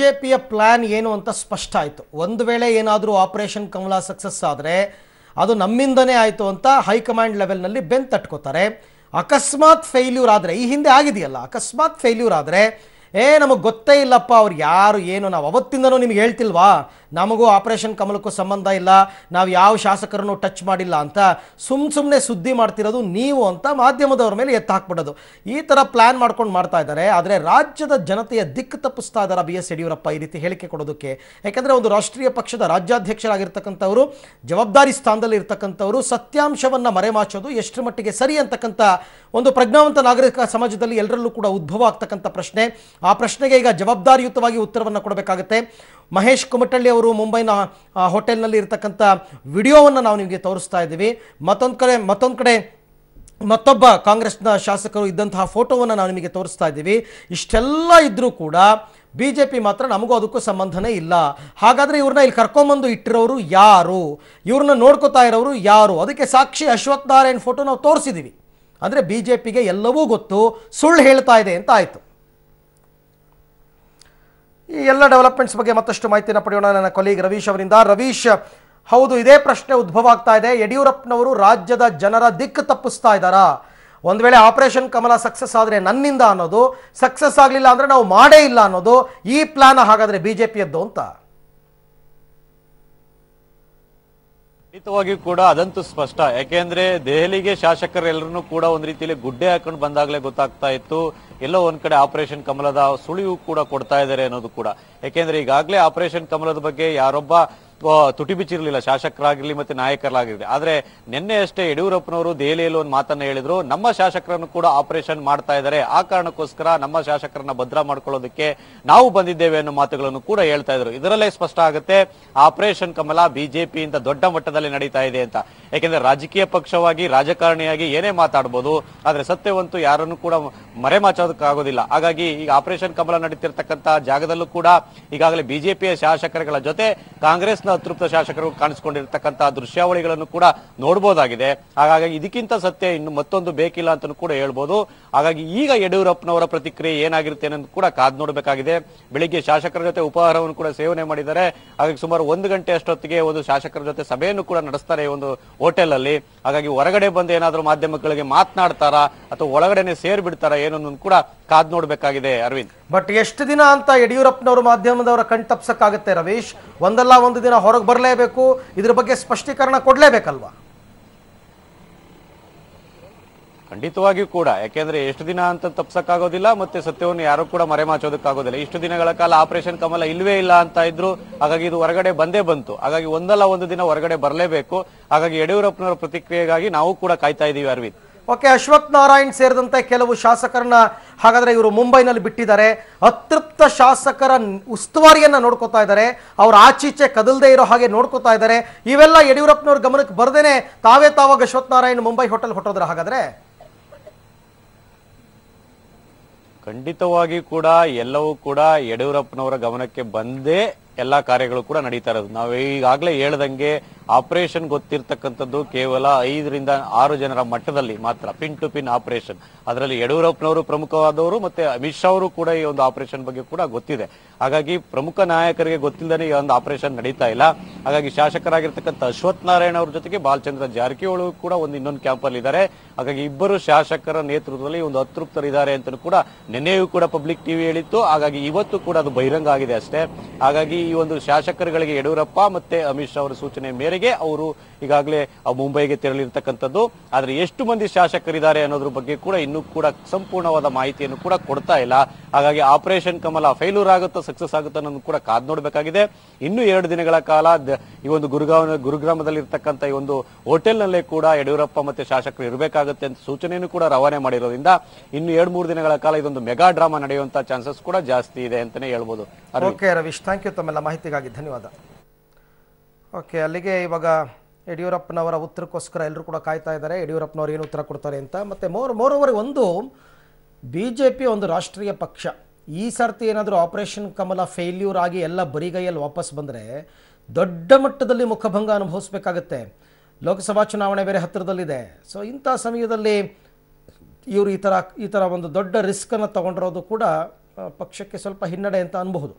ಬಿಜೆಪಿಯ ಪ್ಲಾನ್ ಏನು ಅಂತ ಸ್ಪಷ್ಟ ಆಯಿತು. ಒಂದು ವೇಳೆ ಏನಾದರೂ ಆಪರೇಷನ್ ಕಮಲ ಸಕ್ಸಸ್ ಆದರೆ ಅದು ನಮ್ಮಿಂದನೇ ಆಯಿತು ಅಂತ ಹೈಕಮಾಂಡ್ ಲೆವೆಲ್ನಲ್ಲಿ ಬೆನ್ ತಟ್ಕೋತಾರೆ. ಅಕಸ್ಮಾತ್ ಫೇಲ್ಯೂರ್ ಆದರೆ, ಈ ಹಿಂದೆ ಆಗಿದೆಯಲ್ಲ, ಅಕಸ್ಮಾತ್ ಫೇಲ್ಯೂರ್ ಆದರೆ ನಮಗೆ ಗೊತ್ತೇ ಇಲ್ಲಪ್ಪ ಅವ್ರು ಯಾರು ಏನು, ನಾವು ಅವತ್ತಿಂದನೂ ನಿಮ್ಗೆ ಹೇಳ್ತಿಲ್ವಾ, ನಮಗೂ ಆಪರೇಷನ್ ಕಮಲಕ್ಕೂ ಸಂಬಂಧ ಇಲ್ಲ, ನಾವು ಯಾವ ಶಾಸಕರನ್ನು ಟಚ್ ಮಾಡಿಲ್ಲ ಅಂತ ಸುಮ್ಮನೆ ಸುದ್ದಿ ಮಾಡ್ತಿರೋದು ನೀವು ಅಂತ ಮಾಧ್ಯಮದವ್ರ ಮೇಲೆ ಎತ್ತು ಹಾಕ್ಬಿಡೋದು. ಈ ಥರ ಪ್ಲ್ಯಾನ್ ಮಾಡ್ಕೊಂಡು ಮಾಡ್ತಾ ಇದ್ದಾರೆ. ಆದರೆ ರಾಜ್ಯದ ಜನತೆಯ ದಿಕ್ಕು ತಪ್ಪಿಸ್ತಾ ಇದ್ದಾರೆ ಬಿ ಎಸ್ ಯಡಿಯೂರಪ್ಪ ಈ ರೀತಿ ಹೇಳಿಕೆ ಕೊಡೋದಕ್ಕೆ. ಯಾಕೆಂದರೆ ಒಂದು ರಾಷ್ಟ್ರೀಯ ಪಕ್ಷದ ರಾಜ್ಯಾಧ್ಯಕ್ಷರಾಗಿರ್ತಕ್ಕಂಥವರು, ಜವಾಬ್ದಾರಿ ಸ್ಥಾನದಲ್ಲಿ ಇರ್ತಕ್ಕಂಥವರು ಸತ್ಯಾಂಶವನ್ನು ಮರೆಮಾಚೋದು ಎಷ್ಟರ ಮಟ್ಟಿಗೆ ಸರಿ ಅಂತಕ್ಕಂಥ ಒಂದು ಪ್ರಜ್ಞಾವಂತ ನಾಗರಿಕ ಸಮಾಜದಲ್ಲಿ ಎಲ್ಲರಲ್ಲೂ ಕೂಡ ಉದ್ಭವ ಆಗ್ತಕ್ಕಂಥ ಪ್ರಶ್ನೆ. ಆ ಪ್ರಶ್ನೆಗೆ ಈಗ ಜವಾಬ್ದಾರಿಯುತವಾಗಿ ಉತ್ತರವನ್ನು ಕೊಡಬೇಕಾಗುತ್ತೆ. ಮಹೇಶ್ ಕುಮಟಳ್ಳಿ ಅವರು ಮುಂಬೈನ ಹೋಟೆಲ್ನಲ್ಲಿ ಇರತಕ್ಕಂಥ ವಿಡಿಯೋವನ್ನು ನಾವು ನಿಮಗೆ ತೋರಿಸ್ತಾ ಇದ್ದೀವಿ. ಮತ್ತೊಂದು ಕಡೆ ಮತ್ತೊಬ್ಬ ಕಾಂಗ್ರೆಸ್ನ ಶಾಸಕರು ಇದ್ದಂತಹ ಫೋಟೋವನ್ನು ನಾವು ನಿಮಗೆ ತೋರಿಸ್ತಾ ಇದ್ದೀವಿ. ಇಷ್ಟೆಲ್ಲ ಇದ್ದರೂ ಕೂಡ ಬಿಜೆಪಿ ಮಾತ್ರ ನಮಗೂ ಅದಕ್ಕೂ ಸಂಬಂಧನೇ ಇಲ್ಲ. ಹಾಗಾದರೆ ಇವ್ರನ್ನ ಇಲ್ಲಿ ಕರ್ಕೊಂಬಂದು ಇಟ್ಟಿರೋರು ಯಾರು, ಇವ್ರನ್ನ ನೋಡ್ಕೋತಾ ಇರೋರು ಯಾರು? ಅದಕ್ಕೆ ಸಾಕ್ಷಿ ಅಶ್ವಥ್ ನಾರಾಯಣ್ ಫೋಟೋ ನಾವು ತೋರಿಸಿದ್ದೀವಿ. ಅಂದರೆ ಬಿಜೆಪಿಗೆ ಎಲ್ಲವೂ ಗೊತ್ತು, ಸುಳ್ಳು ಹೇಳ್ತಾ ಇದೆ ಅಂತ ಆಯಿತು. ಈ ಎಲ್ಲ ಡೆವಲಪ್ಮೆಂಟ್ಸ್ ಬಗ್ಗೆ ಮತ್ತಷ್ಟು ಮಾಹಿತಿಯನ್ನು ಪಡೆಯೋಣ ನನ್ನ ಕೊಲೀಗ್ ರವೀಶ್ ಅವರಿಂದ. ರವೀಶ್, ಹೌದು, ಇದೇ ಪ್ರಶ್ನೆ ಉದ್ಭವ ಆಗ್ತಾ ಇದೆ. ಯಡಿಯೂರಪ್ಪನವರು ರಾಜ್ಯದ ಜನರ ದಿಕ್ಕು ತಪ್ಪಿಸ್ತಾ ಇದ್ದಾರಾ? ಒಂದು ವೇಳೆ ಆಪರೇಷನ್ ಕಮಲ ಸಕ್ಸಸ್ ಆದರೆ ನನ್ನಿಂದ ಅನ್ನೋದು, ಸಕ್ಸಸ್ ಆಗಲಿಲ್ಲ ಅಂದರೆ ನಾವು ಮಾಡೇ ಇಲ್ಲ ಅನ್ನೋದು, ಈ ಪ್ಲಾನ್ ಹಾಗಾದರೆ ಬಿಜೆಪಿಯದ್ದು ಅಂತ? ಖಂಡಿತವಾಗಿಯೂ ಕೂಡ ಅದಂತೂ ಸ್ಪಷ್ಟ. ಯಾಕೆಂದ್ರೆ ದೆಹಲಿಗೆ ಶಾಸಕರೆಲ್ಲರೂ ಕೂಡ ಒಂದ್ ರೀತಿಯಲ್ಲಿ ಗುಡ್ಡೆ ಹಾಕೊಂಡು ಬಂದಾಗಲೇ ಗೊತ್ತಾಗ್ತಾ ಇತ್ತು, ಎಲ್ಲೋ ಒಂದ್ ಕಡೆ ಆಪರೇಷನ್ ಕಮಲದ ಸುಳಿವು ಕೂಡ ಕೊಡ್ತಾ ಇದ್ದಾರೆ ಅನ್ನೋದು ಕೂಡ. ಯಾಕೆಂದ್ರೆ ಈಗಾಗಲೇ ಆಪರೇಷನ್ ಕಮಲದ ಬಗ್ಗೆ ಯಾರೊಬ್ಬ ತುಟಿ ಬಿಚ್ಚಿರಲಿಲ್ಲ, ಶಾಸಕರಾಗಿರ್ಲಿ ಮತ್ತೆ ನಾಯಕರಾಗಿರ್ಲಿ. ಆದ್ರೆ ನಿನ್ನೆ ಅಷ್ಟೇ ಯಡಿಯೂರಪ್ಪನವರು ದೆಹಲಿಯಲ್ಲಿ ಒಂದು ಮಾತನ್ನ ಹೇಳಿದ್ರು, ನಮ್ಮ ಶಾಸಕರನ್ನು ಕೂಡ ಆಪರೇಷನ್ ಮಾಡ್ತಾ ಇದ್ದಾರೆ, ಆ ಕಾರಣಕ್ಕೋಸ್ಕರ ನಮ್ಮ ಶಾಸಕರನ್ನ ಭದ್ರ ಮಾಡ್ಕೊಳ್ಳೋದಕ್ಕೆ ನಾವು ಬಂದಿದ್ದೇವೆ ಅನ್ನೋ ಮಾತುಗಳನ್ನು ಕೂಡ ಹೇಳ್ತಾ ಇದ್ರು. ಇದರಲ್ಲೇ ಸ್ಪಷ್ಟ ಆಗುತ್ತೆ ಆಪರೇಷನ್ ಕಮಲ ಬಿಜೆಪಿಯಿಂದ ದೊಡ್ಡ ಮಟ್ಟದಲ್ಲಿ ನಡೀತಾ ಇದೆ ಅಂತ. ಯಾಕೆಂದ್ರೆ ರಾಜಕೀಯ ಪಕ್ಷವಾಗಿ ರಾಜಕಾರಣಿಯಾಗಿ ಏನೇ ಮಾತಾಡ್ಬೋದು, ಆದ್ರೆ ಸತ್ಯವಂತೂ ಯಾರನ್ನು ಕೂಡ ಮರೆಮಾಚೋದಕ್ಕಾಗೋದಿಲ್ಲ. ಹಾಗಾಗಿ ಈಗ ಆಪರೇಷನ್ ಕಮಲ ನಡೀತಿರ್ತಕ್ಕಂಥ ಜಾಗದಲ್ಲೂ ಕೂಡ ಈಗಾಗಲೇ ಬಿಜೆಪಿಯ ಶಾಸಕರುಗಳ ಜೊತೆ ಕಾಂಗ್ರೆಸ್ನ ಅತೃಪ್ತ ಶಾಸಕರು ಕಾಣಿಸಿಕೊಂಡಿರ್ತಕ್ಕಂತಹ ದೃಶ್ಯಾವಳಿಗಳನ್ನು ಕೂಡ ನೋಡಬಹುದಾಗಿದೆ. ಹಾಗಾಗಿ ಇದಕ್ಕಿಂತ ಸತ್ಯ ಇನ್ನು ಮತ್ತೊಂದು ಬೇಕಿಲ್ಲ ಅಂತ ಕೂಡ ಹೇಳ್ಬೋದು. ಹಾಗಾಗಿ ಈಗ ಯಡಿಯೂರಪ್ಪನವರ ಪ್ರತಿಕ್ರಿಯೆ ಏನಾಗಿರುತ್ತೆ ಅನ್ನೋದು ಕೂಡ ಕಾದ್ ನೋಡಬೇಕಾಗಿದೆ. ಬೆಳಿಗ್ಗೆ ಶಾಸಕರ ಜೊತೆ ಉಪಹಾರವನ್ನು ಕೂಡ ಸೇವನೆ ಮಾಡಿದ್ದಾರೆ. ಹಾಗಾಗಿ ಸುಮಾರು 1 ಗಂಟೆ ಅಷ್ಟೊತ್ತಿಗೆ ಒಂದು ಶಾಸಕರ ಜೊತೆ ಸಭೆಯನ್ನು ಕೂಡ ನಡೆಸ್ತಾರೆ ಒಂದು ಹೋಟೆಲ್ ಅಲ್ಲಿ. ಹಾಗಾಗಿ ಹೊರಗಡೆ ಬಂದು ಏನಾದ್ರೂ ಮಾಧ್ಯಮಗಳಿಗೆ ಮಾತನಾಡ್ತಾರಾ ಅಥವಾ ಒಳಗಡೆನೆ ಸೇರ್ಬಿಡ್ತಾರಾ ಏನನ್ನು ಕೂಡ ಕಾದ್ ನೋಡ್ಬೇಕಾಗಿದೆ ಅರವಿಂದ್. ಬಟ್ ಎಷ್ಟು ದಿನ ಅಂತ ಯಡಿಯೂರಪ್ಪನವರು ಮಾಧ್ಯಮದವರ ಕಣ್ ತಪ್ಸಕ್ಕಾಗುತ್ತೆ ರವೀಶ್? ಒಂದಲ್ಲ ಒಂದು ದಿನ ಹೊರಗೆ ಬರಲೇಬೇಕು, ಇದ್ರ ಬಗ್ಗೆ ಸ್ಪಷ್ಟೀಕರಣ ಕೊಡ್ಲೇಬೇಕಲ್ವಾ? ಖಂಡಿತವಾಗಿಯೂ ಕೂಡ. ಯಾಕೆಂದ್ರೆ ಎಷ್ಟು ದಿನ ಅಂತ ತಪ್ಸಕ್ಕಾಗೋದಿಲ್ಲ, ಮತ್ತೆ ಸತ್ಯವನ್ನು ಯಾರು ಕೂಡ ಮರೆಮಾಚೋದಕ್ಕಾಗೋದಿಲ್ಲ. ಇಷ್ಟು ದಿನಗಳ ಕಾಲ ಆಪರೇಷನ್ ಕಮಲ ಇಲ್ವೇ ಇಲ್ಲ ಅಂತ ಇದ್ರು. ಹಾಗಾಗಿ ಇದು ಹೊರಗಡೆ ಬಂದೇ ಬಂತು. ಹಾಗಾಗಿ ಒಂದಲ್ಲ ಒಂದು ದಿನ ಹೊರಗಡೆ ಬರಲೇಬೇಕು. ಹಾಗಾಗಿ ಯಡಿಯೂರಪ್ಪನವರ ಪ್ರತಿಕ್ರಿಯೆಗಾಗಿ ನಾವು ಕೂಡ ಕಾಯ್ತಾ ಇದೀವಿ ಅರವಿಂದ್. ಓಕೆ, ಅಶ್ವಥ್ ನಾರಾಯಣ್ ಸೇರಿದಂತೆ ಕೆಲವು ಶಾಸಕರನ್ನ ಹಾಗಾದ್ರೆ ಇವರು ಮುಂಬೈನಲ್ಲಿ ಬಿಟ್ಟಿದ್ದಾರೆ. ಅತೃಪ್ತ ಶಾಸಕರ ಉಸ್ತುವಾರಿಯನ್ನ ನೋಡ್ಕೋತಾ ಇದ್ದಾರೆ, ಅವ್ರು ಆಚೀಚೆ ಕದಲ್ದೇ ಇರೋ ಹಾಗೆ ನೋಡ್ಕೋತಾ ಇದ್ದಾರೆ. ಇವೆಲ್ಲ ಯಡಿಯೂರಪ್ಪನವ್ರ ಗಮನಕ್ಕೆ ಬರ್ದೇನೆ ತಾವಾಗ ಅಶ್ವಥ್ ನಾರಾಯಣ್ ಮುಂಬೈ ಹೋಟೆಲ್ ಹೊಟ್ಟೋದ್ರ ಹಾಗಾದ್ರೆ? ಖಂಡಿತವಾಗಿ ಕೂಡ ಎಲ್ಲವೂ ಕೂಡ ಯಡಿಯೂರಪ್ಪನವರ ಗಮನಕ್ಕೆ ಬಂದೇ ಎಲ್ಲಾ ಕಾರ್ಯಗಳು ಕೂಡ ನಡೀತಾ ಇರೋದು. ನಾವು ಈಗಾಗಲೇ ಹೇಳ್ದಂಗೆ ಆಪರೇಷನ್ ಗೊತ್ತಿರ್ತಕ್ಕಂಥದ್ದು ಕೇವಲ 5 ರಿಂದ 6 ಜನರ ಮಟ್ಟದಲ್ಲಿ ಮಾತ್ರ, ಪಿನ್ ಟು ಪಿನ್ ಆಪರೇಷನ್. ಅದರಲ್ಲಿ ಯಡಿಯೂರಪ್ಪನವರು ಪ್ರಮುಖವಾದವರು, ಮತ್ತೆ ಅಮಿತ್ ಶಾ ಅವರು ಕೂಡ ಈ ಒಂದು ಆಪರೇಷನ್ ಬಗ್ಗೆ ಕೂಡ ಗೊತ್ತಿದೆ. ಹಾಗಾಗಿ ಪ್ರಮುಖ ನಾಯಕರಿಗೆ ಗೊತ್ತಿಲ್ಲದೇ ಈ ಒಂದು ಆಪರೇಷನ್ ನಡೀತಾ ಇಲ್ಲ. ಹಾಗಾಗಿ ಶಾಸಕರಾಗಿರ್ತಕ್ಕಂಥ ಅಶ್ವಥ್ ನಾರಾಯಣ್ ಅವ್ರ ಜೊತೆಗೆ ಬಾಲಚಂದ್ರ ಜಾರಕಿಹೊಳಿ ಕೂಡ ಇನ್ನೊಂದು ಕ್ಯಾಂಪ್ ಅಲ್ಲಿ ಇದ್ದಾರೆ. ಹಾಗಾಗಿ ಇಬ್ಬರು ಶಾಸಕರ ನೇತೃತ್ವದಲ್ಲಿ ಒಂದು ಅತೃಪ್ತರಿದ್ದಾರೆ ಅಂತ ಕೂಡ ನಿನ್ನೆಯೂ ಕೂಡ ಪಬ್ಲಿಕ್ ಟಿವಿ ಹೇಳಿತ್ತು. ಹಾಗಾಗಿ ಇವತ್ತು ಕೂಡ ಅದು ಬಹಿರಂಗ ಆಗಿದೆ ಅಷ್ಟೇ. ಹಾಗಾಗಿ ಈ ಒಂದು ಶಾಸಕರುಗಳಿಗೆ ಯಡಿಯೂರಪ್ಪ ಮತ್ತೆ ಅಮಿತ್ ಶಾ ಅವರ ಸೂಚನೆ ಮೇರೆಗೆ ಅವರು ಈಗಾಗಲೇ ಮುಂಬೈಗೆ ತೆರಳಿರ್ತಕ್ಕಂಥದ್ದು. ಆದ್ರೆ ಎಷ್ಟು ಮಂದಿ ಶಾಸಕರಿದ್ದಾರೆ ಅನ್ನೋದ್ರ ಬಗ್ಗೆ ಕೂಡ ಇನ್ನೂ ಕೂಡ ಸಂಪೂರ್ಣವಾದ ಮಾಹಿತಿಯನ್ನು ಕೂಡ ಕೊಡ್ತಾ ಇಲ್ಲ. ಹಾಗಾಗಿ ಆಪರೇಷನ್ ಕಮಲ ಫೇಲ್ಯೂರ್ ಆಗುತ್ತೋ ಸಕ್ಸಸ್ ಆಗುತ್ತೋ ಅನ್ನೋದು ಕೂಡ ಕಾದ್ ನೋಡ್ಬೇಕಾಗಿದೆ. ಇನ್ನು 2 ದಿನಗಳ ಕಾಲ ಈ ಒಂದು ಗುರುಗ್ರಾಮದಲ್ಲಿ ಇರ್ತಕ್ಕಂಥ ಈ ಒಂದು ಹೋಟೆಲ್ ನಲ್ಲೇ ಕೂಡ ಯಡಿಯೂರಪ್ಪ ಮತ್ತೆ ಶಾಸಕರು ಇರಬೇಕಾಗುತ್ತೆ ಅಂತ ಸೂಚನೆಯನ್ನು ಕೂಡ ರವಾನೆ ಮಾಡಿರೋದ್ರಿಂದ ಇನ್ನು 2-3 ದಿನಗಳ ಕಾಲ ಇದೊಂದು ಮೆಗಾ ಡ್ರಾಮಾ ನಡೆಯುವಂತ ಚಾನ್ಸಸ್ ಕೂಡ ಜಾಸ್ತಿ ಇದೆ ಅಂತಾನೆ ಹೇಳ್ಬೋದು. ಓಕೆ ರವೀಶ್, ಥ್ಯಾಂಕ್ ಯು ತಮ್ಮೆಲ್ಲ ಮಾಹಿತಿಗಾಗಿ ಧನ್ಯವಾದ. ಓಕೆ, ಅಲ್ಲಿಗೆ ಇವಾಗ ಯಡಿಯೂರಪ್ಪನವರ ಉತ್ತರಕ್ಕೋಸ್ಕರ ಎಲ್ಲರೂ ಕೂಡ ಕಾಯ್ತಾ ಇದ್ದಾರೆ, ಯಡಿಯೂರಪ್ಪನವರು ಏನು ಉತ್ತರ ಕೊಡ್ತಾರೆ ಅಂತ. ಮತ್ತು ಮೋರೋವರ್ ಒಂದು ಬಿಜೆಪಿ ಒಂದು ರಾಷ್ಟ್ರೀಯ ಪಕ್ಷ ಈ ಸರ್ತಿ ಏನಾದರೂ ಆಪರೇಷನ್ ಕಮಲ ಫೇಲ್ಯೂರ್ ಆಗಿ ಎಲ್ಲ ಬರಿಗೈಯಲ್ಲಿ ವಾಪಸ್ ಬಂದರೆ ದೊಡ್ಡ ಮಟ್ಟದಲ್ಲಿ ಮುಖಭಂಗ ಅನುಭವಿಸಬೇಕಾಗತ್ತೆ. ಲೋಕಸಭಾ ಚುನಾವಣೆ ಬೇರೆ ಹತ್ತಿರದಲ್ಲಿದೆ. ಸೊ ಇಂಥ ಸಮಯದಲ್ಲಿ ಇವರು ಈ ಥರ ಒಂದು ದೊಡ್ಡ ರಿಸ್ಕನ್ನು ತಗೊಂಡಿರೋದು ಕೂಡ ಪಕ್ಷಕ್ಕೆ ಸ್ವಲ್ಪ ಹಿನ್ನಡೆ ಅಂತ ಅನ್ಬಹುದು.